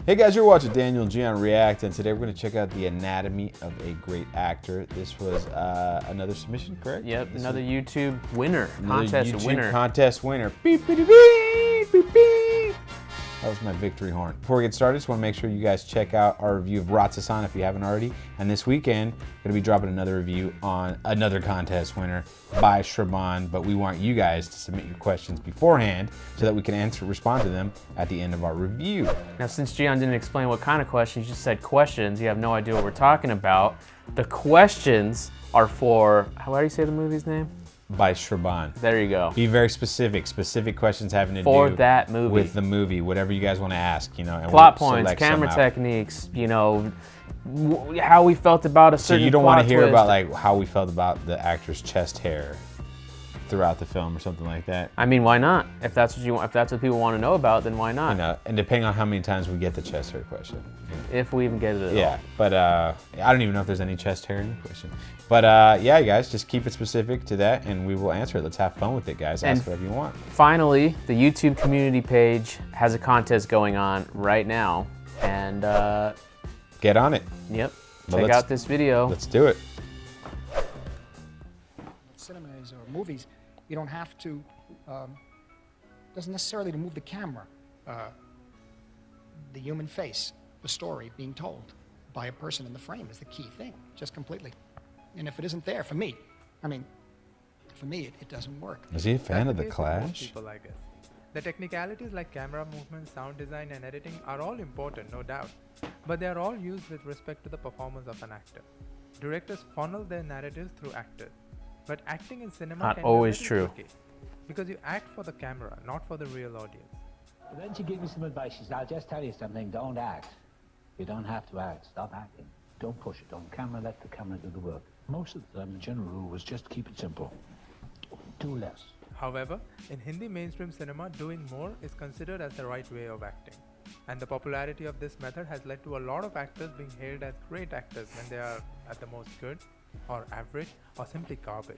Hey guys, you're watching Daniel and Gian react, and today we're going to check out the anatomy of a great actor. This was another submission, correct? Yep, another YouTube winner, contest winner. Contest winner. Beep, beep, beep, beep, beep. That was my victory horn. Before we get started, just want to make sure you guys check out our review of Ratsasan if you haven't already. And this weekend, going to be dropping another review on another contest winner by Shraban. But we want you guys to submit your questions beforehand so that we can respond to them at the end of our review. Now, since Gian didn't explain what kind of questions, you just said questions, you have no idea what we're talking about. The questions are for, how do you say the movie's name? By Shraban. There you go. Be very specific. Specific questions having to for do that movie. With the movie, whatever you guys want to ask, you know. And plot points, camera techniques, you know, how we felt about a certain. So you don't want to hear twist. about like how we felt about the actor's chest hair throughout the film or something like that. I mean, why not? If that's what you want, if that's what people want to know about, then why not? You know, and depending on how many times we get the chest hair question. You know. If we even get it at all. Yeah, but I don't even know if there's any chest hair in the question. But yeah, you guys, just keep it specific to that and we will answer it. Let's have fun with it, guys. Ask whatever you want. Finally, the YouTube community page has a contest going on right now. And get on it. Yep. Check out this video. Let's do it. Cinemas or movies, you don't have to, doesn't necessarily to move the camera. The human face, the story being told by a person in the frame is the key thing, just completely. And if it isn't there, for me, I mean, for me, it doesn't work. Is he a fan of The Clash? People, I guess. The technicalities like camera movement, sound design, and editing are all important, no doubt. But they are all used with respect to the performance of an actor. Directors funnel their narratives through actors. But acting in cinema not can always be true. tricky, because you act for the camera, not for the real audience. Then she gave me some advice. She said, I'll just tell you something, don't act. You don't have to act, stop acting. Don't push it on camera, let the camera do the work. Most of the time, the general rule was just keep it simple. Do less. However, in Hindi mainstream cinema, doing more is considered as the right way of acting. And the popularity of this method has led to a lot of actors being hailed as great actors when they are at the most good, or average, or simply garbage.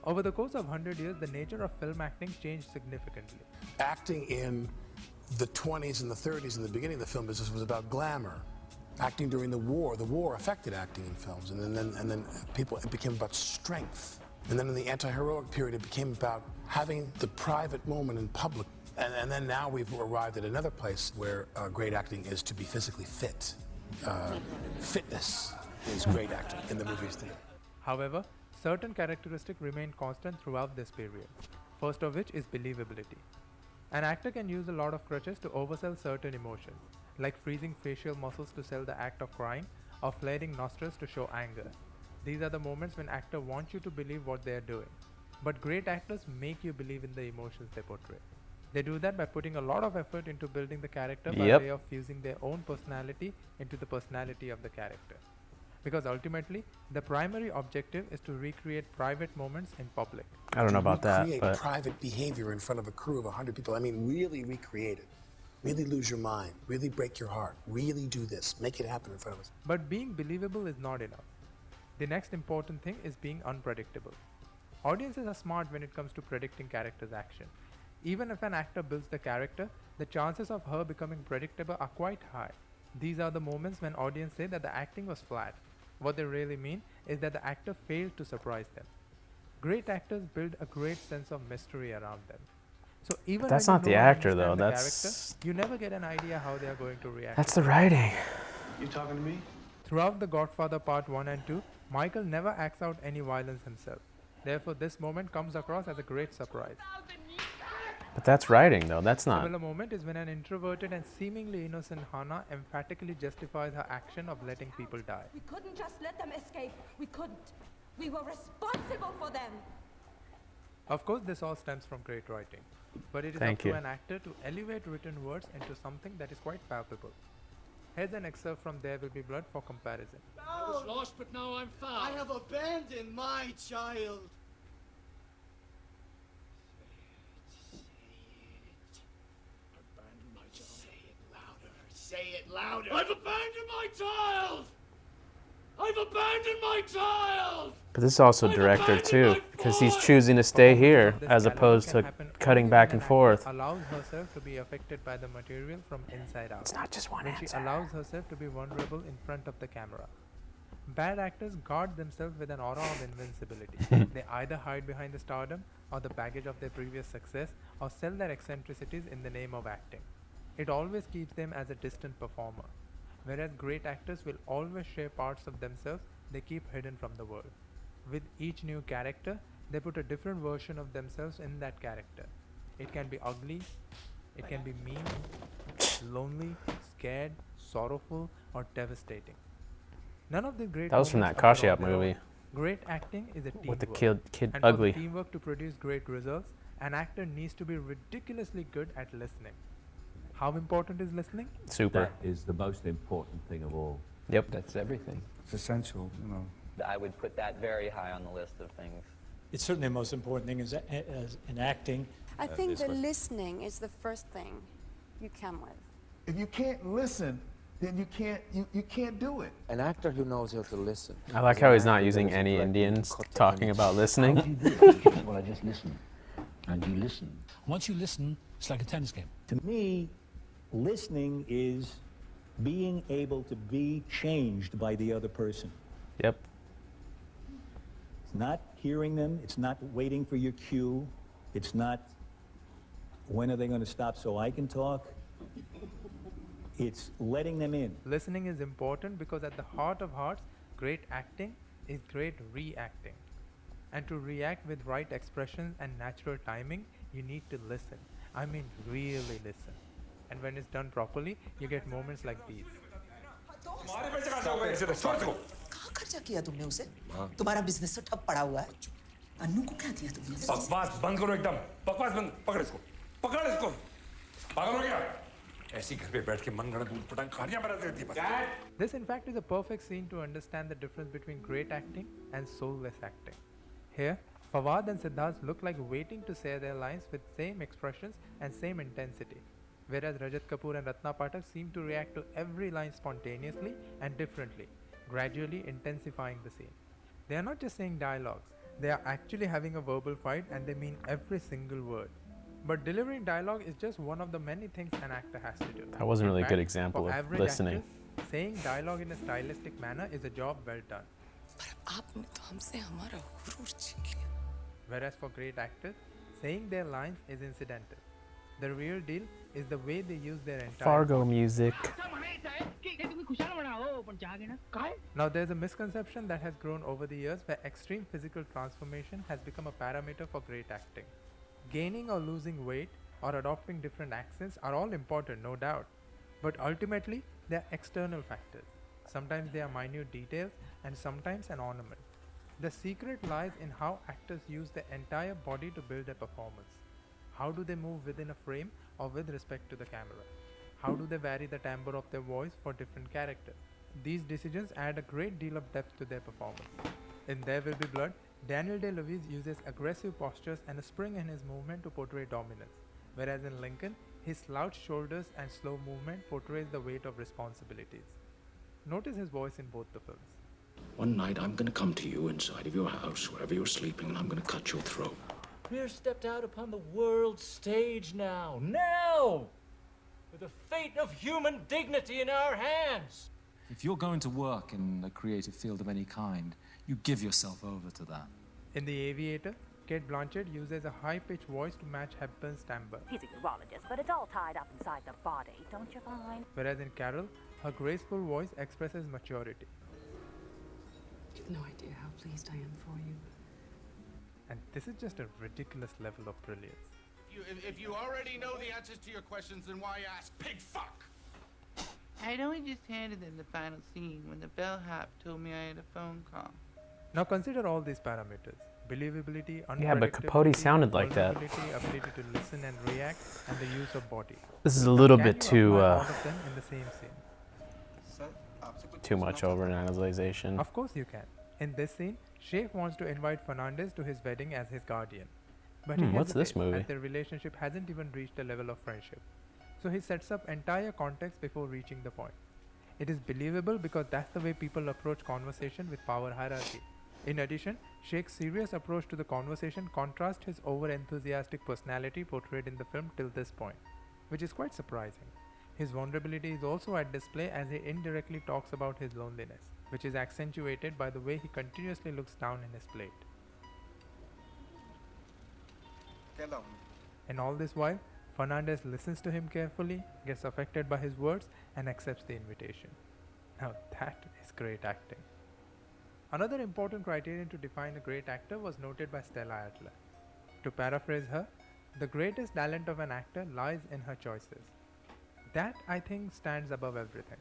Over the course of 100 years, the nature of film acting changed significantly. Acting in the 20s and the 30s and the beginning of the film business was about glamour. Acting during the war affected acting in films, and then it became about strength. And then in the anti-heroic period, it became about having the private moment in public. And then now we've arrived at another place where great acting is to be physically fit. Fitness is great acting in the movies today. However, certain characteristics remain constant throughout this period. First of which is believability. An actor can use a lot of crutches to oversell certain emotions, like freezing facial muscles to sell the act of crying, or flaring nostrils to show anger. These are the moments when actors want you to believe what they are doing. But great actors make you believe in the emotions they portray. They do that by putting a lot of effort into building the character by way of fusing their own personality into the personality of the character. Because ultimately, the primary objective is to recreate private moments in public. I don't know about that, Recreate but private behavior in front of a crew of 100 people. I mean, really recreate it. Really lose your mind. Really break your heart. Really do this. Make it happen in front of us. But being believable is not enough. The next important thing is being unpredictable. Audiences are smart when it comes to predicting characters' action. Even if an actor builds the character, the chances of her becoming predictable are quite high. These are the moments when audience say that the acting was flat. What they really mean is that the actor failed to surprise them. Great actors build a great sense of mystery around them. So even that's when not you the know and actor though, understand the that's character, you never get an idea how they are going to react. that's the writing. You talking to me? Throughout The Godfather Part 1 and 2, Michael never acts out any violence himself. Therefore, this moment comes across as a great surprise. But that's writing though, that's A not. similar moment is when an introverted and seemingly innocent Hannah emphatically justifies her action of letting people die. We couldn't just let them escape. We couldn't. We were responsible for them. Of course, this all stems from great writing. But it is Thank up to you. an actor to elevate written words into something that is quite palpable. Here's an excerpt from There Will Be Blood for comparison. I was lost, but now I'm found. I have abandoned my child. Abandoned my child. Say it louder. Say it louder. I've abandoned my child. I've abandoned my child! But this is also director too, because he's choosing to stay here as opposed to cutting back and forth. Allows herself to be affected by the material from inside out. It's not just one when she answer. allows herself to be vulnerable in front of the camera. Bad actors guard themselves with an aura of invincibility. They either hide behind the stardom or the baggage of their previous success, or sell their eccentricities in the name of acting. It always keeps them as a distant performer. Whereas great actors will always share parts of themselves they keep hidden from the world. With each new character, they put a different version of themselves in that character. It can be ugly, it can be mean, lonely, scared, sorrowful, or devastating. None of the great That was from moments that are Kashi on their movie. own. Great acting is a teamwork. With the kid and ugly. For the teamwork to produce great results, an actor needs to be ridiculously good at listening. How important is listening? Super. That is the most important thing of all. Yep. That's everything. It's essential, you know. I would put that very high on the list of things. It's certainly the most important thing as in acting. I think the listening is the first thing you come with. If you can't listen, then you can't do it. An actor who knows how to listen. I like how he's not using any Indians talking about listening. Well, I just listen. And you listen. Once you listen, it's like a tennis game. To me, listening is being able to be changed by the other person. Yep. It's not hearing them, it's not waiting for your cue, it's not when are they going to stop so I can talk. It's letting them in. Listening is important because at the heart of hearts, great acting is great reacting. And to react with right expressions and natural timing, you need to listen. I mean really listen. And when it's done properly, you get moments like these. कहाँ खर्चा किया तुमने उसे? तुम्हारा business तो ठप पड़ा हुआ है। अन्नू को क्या दिया तुमने? बकवास बंद करो एकदम। बकवास बंद। पकड़ इसको। पकड़ इसको। पागल हो गया? ऐसी घर पे बैठ के मनगढ़ंत ऊटपटांग कहानियां बनाते रहती है बस। This in fact is a perfect scene to understand the difference between great acting and soulless acting. Here, Fawad and Siddharth look like waiting to say their lines with same expressions and same intensity, whereas Rajat Kapoor and Ratna Pathak seem to react to every line spontaneously and differently, gradually intensifying the scene. They are not just saying dialogues, they are actually having a verbal fight and they mean every single word. But delivering dialogue is just one of the many things an actor has to do. That wasn't In really a good fact, example for of average listening. actors, saying dialogue in a stylistic manner is a job well done. Whereas for great actors, saying their lines is incidental. The real deal is the way they use their entire Fargo body. music. Now there's a misconception that has grown over the years where extreme physical transformation has become a parameter for great acting. Gaining or losing weight or adopting different accents are all important, no doubt. But ultimately, they are external factors. Sometimes they are minute details and sometimes an ornament. The secret lies in how actors use their entire body to build a performance. How do they move within a frame or with respect to the camera? How do they vary the timbre of their voice for different characters? These decisions add a great deal of depth to their performance. In There Will Be Blood, Daniel Day-Lewis uses aggressive postures and a spring in his movement to portray dominance, whereas in Lincoln, his slouched shoulders and slow movement portrays the weight of responsibilities. Notice his voice in both the films. One night I'm gonna come to you inside of your house, wherever you're sleeping, and I'm gonna cut your throat. We're stepped out upon the world stage now. Now! With the fate of human dignity in our hands. If you're going to work in a creative field of any kind, you give yourself over to that. In The Aviator, Kate Blanchett uses a high-pitched voice to match Hepburn's timbre. He's a urologist, but it's all tied up inside the body, don't you find? Whereas in Carol, her graceful voice expresses maturity. You've no idea how pleased I am for you. And this is just a ridiculous level of brilliance. If you already know the answers to your questions, then why ask? Pig fuck! I'd only just handed in the final scene when the bellhop told me I had a phone call. Now consider all these parameters. Believability, unpredictability, Yeah, but Capote sounded like that. Ability to listen and react, and the use of body. This is a little bit too all of them in the same scene? too much overanalyzation. Of course you can. In this scene, Sheikh wants to invite Fernandez to his wedding as his guardian. But he what's this hesitates movie? as their relationship hasn't even reached a level of friendship. So he sets up entire context before reaching the point. It is believable because that's the way people approach conversation with power hierarchy. In addition, Sheikh's serious approach to the conversation contrasts his over-enthusiastic personality portrayed in the film till this point, which is quite surprising. His vulnerability is also at display as he indirectly talks about his loneliness, which is accentuated by the way he continuously looks down in his plate. And all this while, Fernandez listens to him carefully, gets affected by his words, and accepts the invitation. Now that is great acting. Another important criterion to define a great actor was noted by Stella Adler. To paraphrase her, the greatest talent of an actor lies in her choices. That, I think, stands above everything.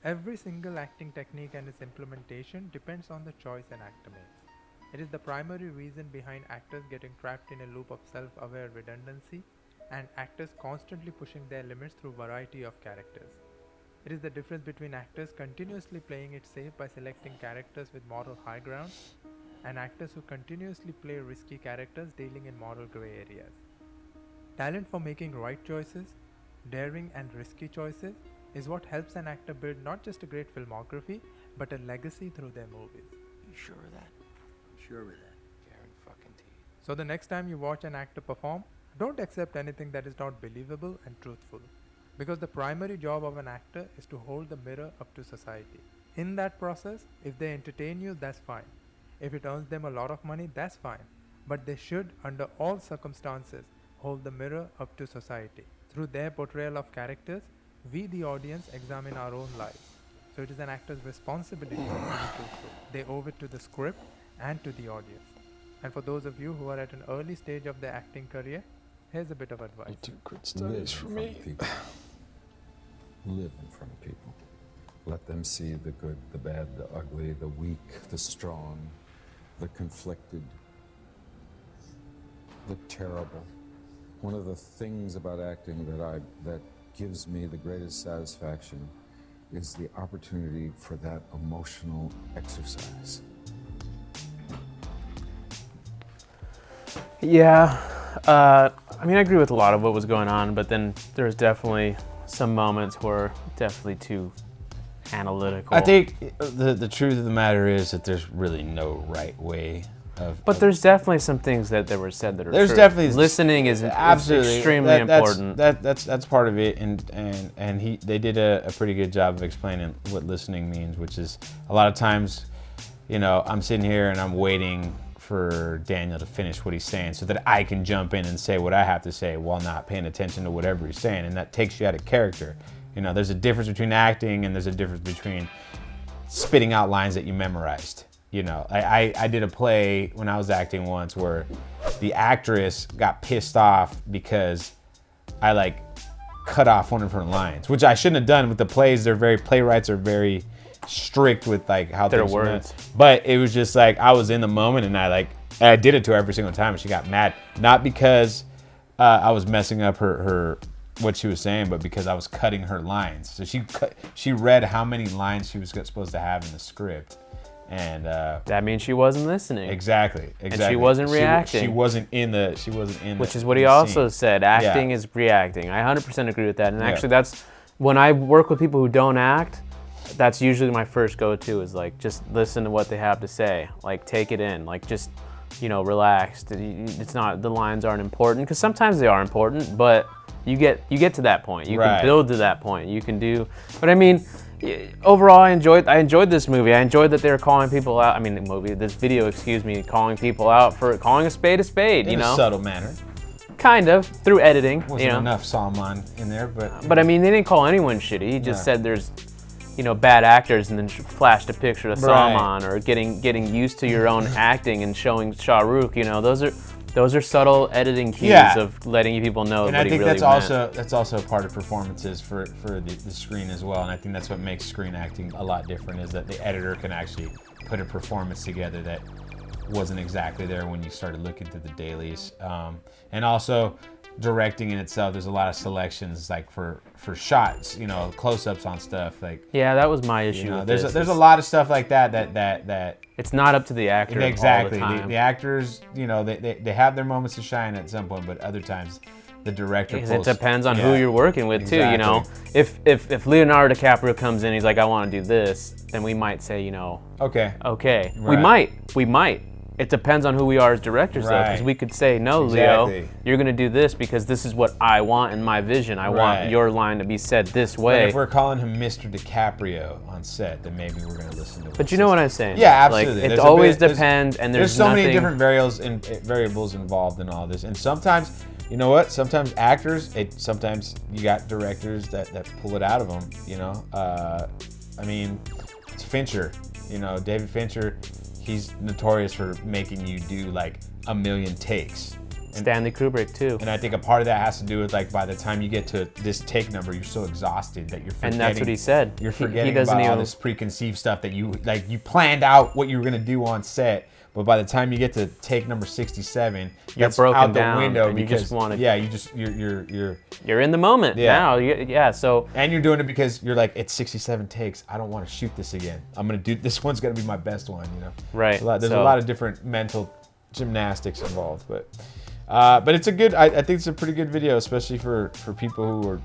Every single acting technique and its implementation depends on the choice an actor makes. It is the primary reason behind actors getting trapped in a loop of self-aware redundancy and actors constantly pushing their limits through variety of characters. It is the difference between actors continuously playing it safe by selecting characters with moral high ground and actors who continuously play risky characters dealing in moral gray areas. Talent for making right choices, daring and risky choices is what helps an actor build not just a great filmography, but a legacy through their movies. You sure of that? Sure of that? Guarantee. So the next time you watch an actor perform, don't accept anything that is not believable and truthful. Because the primary job of an actor is to hold the mirror up to society. In that process, if they entertain you, that's fine. If it earns them a lot of money, that's fine. But they should, under all circumstances, hold the mirror up to society. Through their portrayal of characters, we, the audience, examine our own lives. So it is an actor's responsibility to be truthful. They owe it to the script and to the audience. And for those of you who are at an early stage of their acting career, here's a bit of advice. You do good studies for me. Live in front of people. Let them see the good, the bad, the ugly, the weak, the strong, the conflicted, the terrible. One of the things about acting that gives me the greatest satisfaction is the opportunity for that emotional exercise. Yeah, I mean, I agree with a lot of what was going on, but then there's definitely some moments where definitely too analytical. I think the truth of the matter is that there's really no right way of. But there's definitely some things that were said that are there's true. Definitely listening is absolutely extremely important. That's part of it, and they did a pretty good job of explaining what listening means, which is a lot of times, you know, I'm sitting here and I'm waiting for Daniel to finish what he's saying so that I can jump in and say what I have to say while not paying attention to whatever he's saying, and that takes you out of character. You know, there's a difference between acting and there's a difference between spitting out lines that you memorized. You know, I did a play when I was acting once where the actress got pissed off because I like cut off one of her lines, which I shouldn't have done. With the plays, playwrights are very strict with like how their things words. But it was just like I was in the moment and I did it to her every single time and she got mad. Not because I was messing up her what she was saying, but because I was cutting her lines. So she read how many lines she was supposed to have in the script. And that means she wasn't listening. Exactly. And she wasn't reacting. She wasn't in the Which is what he also said. Acting is reacting. I 100% agree with that. And actually that's when I work with people who don't act, that's usually my first go-to is like just listen to what they have to say. Like take it in. Like just, you know, relax. It's not, the lines aren't important because sometimes they are important, but you get to that point. You can build to that point. You can do, but I mean, overall, I enjoyed this movie. I enjoyed that they were calling people out. I mean, this video, calling people out for calling a spade, you know? In a subtle manner. Kind of, through editing. Wasn't enough Salman in there, but. But I mean, they didn't call anyone shitty. He just said there's, you know, bad actors and then flashed a picture of Salman or getting used to your own acting and showing Shah Rukh, you know, those are subtle editing keys of letting people know and what I think he really that's also part of performances for the screen as well. And I think that's what makes screen acting a lot different is that the editor can actually put a performance together that wasn't exactly there when you started looking through the dailies. And also directing in itself, there's a lot of selections like for shots, you know, close-ups on stuff like. Yeah, that was my issue. You know, with there's a lot of stuff like that it's not up to the actor. Exactly. All the time. The actors, you know, they have their moments to shine at some point, but other times the director Because pulls. it depends on who you're working with too. You know, Exactly. if Leonardo DiCaprio comes in, he's like, I want to do this, then we might say, you know, okay. We might. It depends on who we are as directors, though, because Right. we could say, no, Exactly. Leo, you're gonna do this because this is what I want in my vision. I want Right. your line to be said this But way. if we're calling him Mr. DiCaprio on set, then maybe we're going to listen to him. But you know what I'm saying? Yeah, Like, absolutely. it always depends, and there's so many nothing- different variables involved in all this. And sometimes, you know what? Sometimes actors, sometimes you got directors that pull it out of them, you know? I mean, it's Fincher. You know, David Fincher, he's notorious for making you do like a million takes. Stanley Kubrick too. And I think a part of that has to do with like by the time you get to this take number, you're so exhausted that you're forgetting. And that's what he said. You're He forgetting doesn't about all even- this preconceived stuff that you planned out what you were gonna do on set, but by the time you get to take number 67, You're that's broken out the down, window and you because just wanna- you're in the moment now. So and you're doing it because you're like, it's 67 takes. I don't want to shoot this again. I'm gonna do this one's gonna be my best one. You know. Right. There's a So- lot of different mental gymnastics involved, but it's a good. I think it's a pretty good video, especially for people who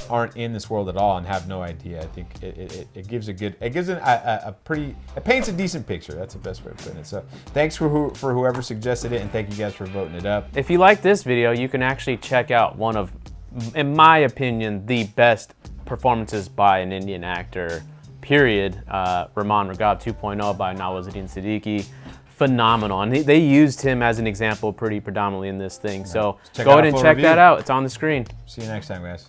aren't in this world at all and have no idea. I think it gives a pretty, it paints a decent picture. That's the best way of putting it. So thanks for whoever suggested it, and thank you guys for voting it up. if you like this video, you can actually check out one of, in my opinion, the best performances by an Indian actor, period. Rahman Raghav 2.0 by Nawazuddin Siddiqui. Phenomenal. And they used him as an example pretty predominantly in this thing. So Check go out ahead a and full check review. that out. It's on the screen. See you next time, guys.